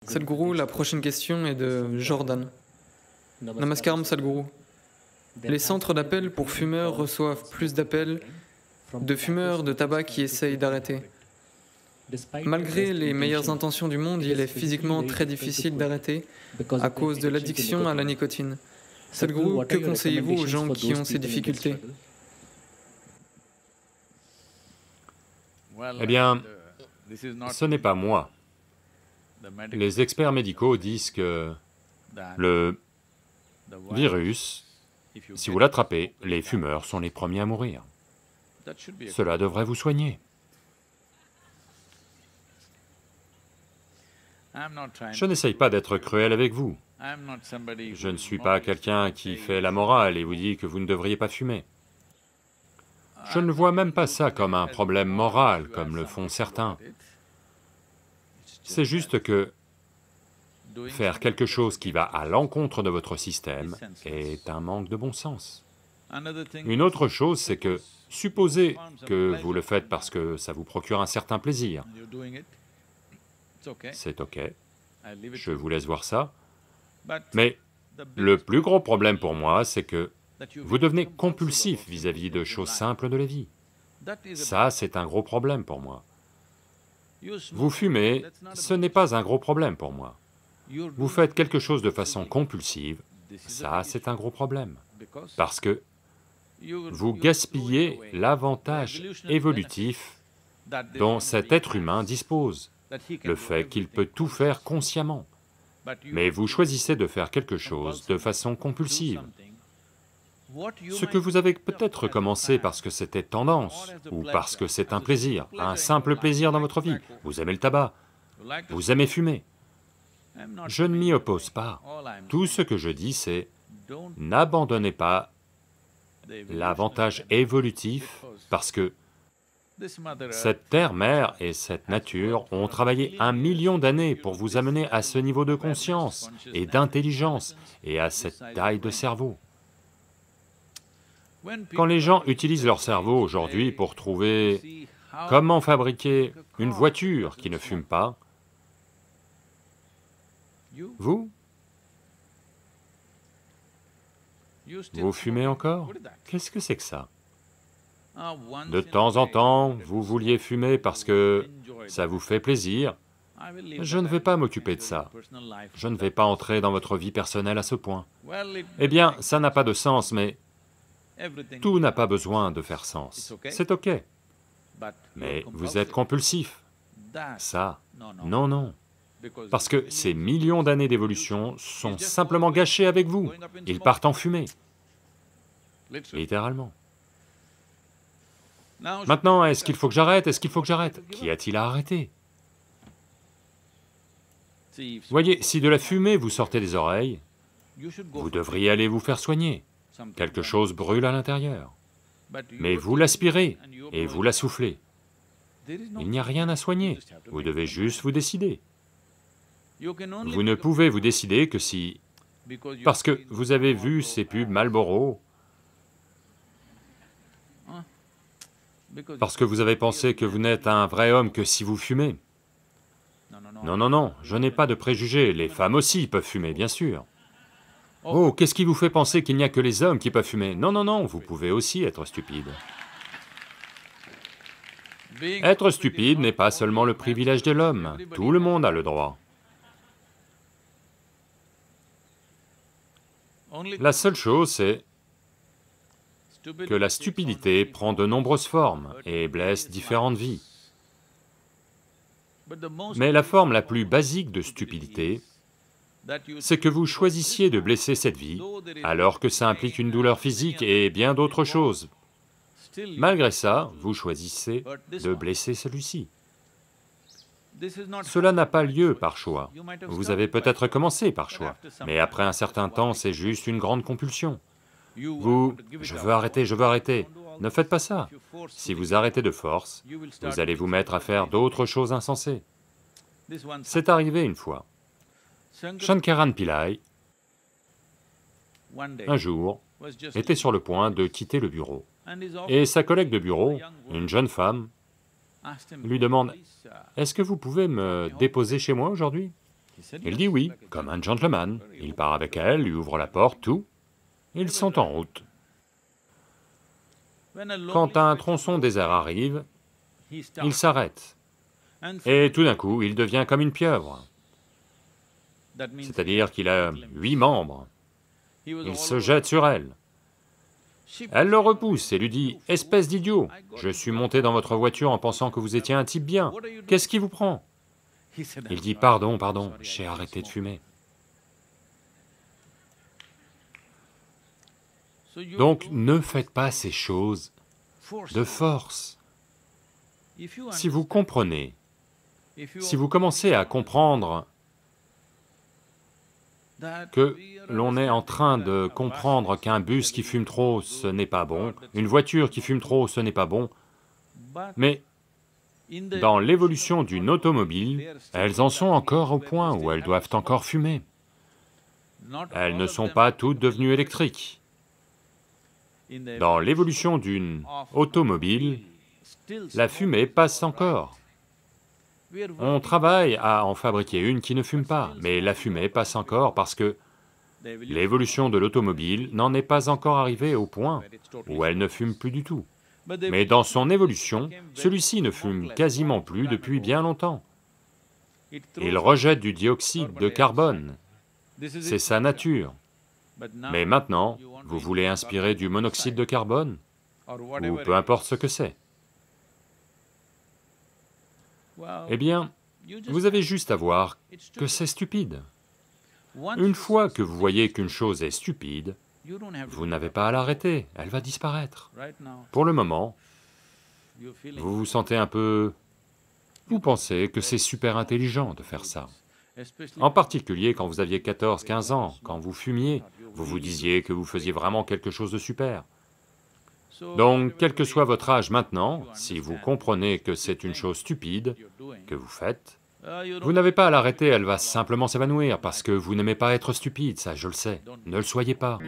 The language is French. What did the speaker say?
Sadhguru, la prochaine question est de Jordan. Namaskaram Sadhguru. Les centres d'appel pour fumeurs reçoivent plus d'appels de fumeurs de tabac qui essayent d'arrêter. Malgré les meilleures intentions du monde, il est physiquement très difficile d'arrêter à cause de l'addiction à la nicotine. Sadhguru, que conseillez-vous aux gens qui ont ces difficultés? Eh bien, ce n'est pas moi. Les experts médicaux disent que le virus, si vous l'attrapez, les fumeurs sont les premiers à mourir. Cela devrait vous soigner. Je n'essaye pas d'être cruel avec vous. Je ne suis pas quelqu'un qui fait la morale et vous dit que vous ne devriez pas fumer. Je ne vois même pas ça comme un problème moral, comme le font certains. C'est juste que faire quelque chose qui va à l'encontre de votre système est un manque de bon sens. Une autre chose, c'est que, supposez que vous le faites parce que ça vous procure un certain plaisir, c'est ok, je vous laisse voir ça, mais le plus gros problème pour moi, c'est que vous devenez compulsif vis-à-vis de choses simples de la vie. Ça, c'est un gros problème pour moi. Vous fumez, ce n'est pas un gros problème pour moi. Vous faites quelque chose de façon compulsive, ça, c'est un gros problème, parce que vous gaspillez l'avantage évolutif dont cet être humain dispose, le fait qu'il peut tout faire consciemment. Mais vous choisissez de faire quelque chose de façon compulsive. Ce que vous avez peut-être commencé parce que c'était tendance, ou parce que c'est un plaisir, un simple plaisir dans votre vie. Vous aimez le tabac, vous aimez fumer. Je ne m'y oppose pas. Tout ce que je dis, c'est n'abandonnez pas l'avantage évolutif, parce que cette terre-mère et cette nature ont travaillé 1 million d'années pour vous amener à ce niveau de conscience et d'intelligence et à cette taille de cerveau. Quand les gens utilisent leur cerveau aujourd'hui pour trouver comment fabriquer une voiture qui ne fume pas, vous fumez encore? Qu'est-ce que c'est que ça? De temps en temps, vous vouliez fumer parce que ça vous fait plaisir. Je ne vais pas m'occuper de ça. Je ne vais pas entrer dans votre vie personnelle à ce point. Eh bien, ça n'a pas de sens, mais tout n'a pas besoin de faire sens. C'est ok. Mais vous êtes compulsif. Ça, non, non. Parce que ces millions d'années d'évolution sont simplement gâchées avec vous. Ils partent en fumée. Littéralement. Maintenant, est-ce qu'il faut que j'arrête? Est-ce qu'il faut que j'arrête? Qu'y a-t-il à arrêter? Voyez, si de la fumée vous sortez des oreilles, vous devriez aller vous faire soigner. Quelque chose brûle à l'intérieur. Mais vous l'aspirez et vous la soufflez. Il n'y a rien à soigner, vous devez juste vous décider. Vous ne pouvez vous décider que si... Parce que vous avez vu ces pubs Marlboro, parce que vous avez pensé que vous n'êtes un vrai homme que si vous fumez. Non, non, non, je n'ai pas de préjugés, les femmes aussi peuvent fumer, bien sûr. Oh, qu'est-ce qui vous fait penser qu'il n'y a que les hommes qui peuvent fumer? Non, non, non, vous pouvez aussi être stupide. Être stupide n'est pas seulement le privilège de l'homme, tout le monde a le droit. La seule chose, c'est que la stupidité prend de nombreuses formes et blesse différentes vies. Mais la forme la plus basique de stupidité, c'est que vous choisissiez de blesser cette vie, alors que ça implique une douleur physique et bien d'autres choses. Malgré ça, vous choisissez de blesser celui-ci. Cela n'a pas lieu par choix. Vous avez peut-être commencé par choix, mais après un certain temps, c'est juste une grande compulsion. Vous, je veux arrêter, ne faites pas ça. Si vous arrêtez de force, vous allez vous mettre à faire d'autres choses insensées. C'est arrivé une fois. Shankaran Pillai, un jour, était sur le point de quitter le bureau. Et sa collègue de bureau, une jeune femme, lui demande « Est-ce que vous pouvez me déposer chez moi aujourd'hui ?» Il dit oui, comme un gentleman. Il part avec elle, lui ouvre la porte, tout. Ils sont en route. Quand un tronçon désert arrive, il s'arrête. Et tout d'un coup, il devient comme une pieuvre. C'est-à-dire qu'il a 8 membres. Il se jette sur elle. Elle le repousse et lui dit, « Espèce d'idiot, je suis monté dans votre voiture en pensant que vous étiez un type bien. Qu'est-ce qui vous prend ?» Il dit, « Pardon, pardon, j'ai arrêté de fumer. » Donc, ne faites pas ces choses de force. Si vous comprenez, si vous commencez à comprendre que l'on est en train de comprendre qu'un bus qui fume trop, ce n'est pas bon, une voiture qui fume trop, ce n'est pas bon, mais dans l'évolution d'une automobile, elles en sont encore au point où elles doivent encore fumer. Elles ne sont pas toutes devenues électriques. Dans l'évolution d'une automobile, la fumée passe encore. On travaille à en fabriquer une qui ne fume pas, mais la fumée passe encore parce que l'évolution de l'automobile n'en est pas encore arrivée au point où elle ne fume plus du tout. Mais dans son évolution, celui-ci ne fume quasiment plus depuis bien longtemps. Il rejette du dioxyde de carbone, c'est sa nature. Mais maintenant, vous voulez inspirer du monoxyde de carbone, ou peu importe ce que c'est. Eh bien, vous avez juste à voir que c'est stupide. Une fois que vous voyez qu'une chose est stupide, vous n'avez pas à l'arrêter, elle va disparaître. Pour le moment, vous vous sentez un peu... Vous pensez que c'est super intelligent de faire ça. En particulier quand vous aviez 14, 15 ans, quand vous fumiez, vous vous disiez que vous faisiez vraiment quelque chose de super. Donc, quel que soit votre âge maintenant, si vous comprenez que c'est une chose stupide que vous faites, vous n'avez pas à l'arrêter, elle va simplement s'évanouir, parce que vous n'aimez pas être stupide, ça je le sais, ne le soyez pas.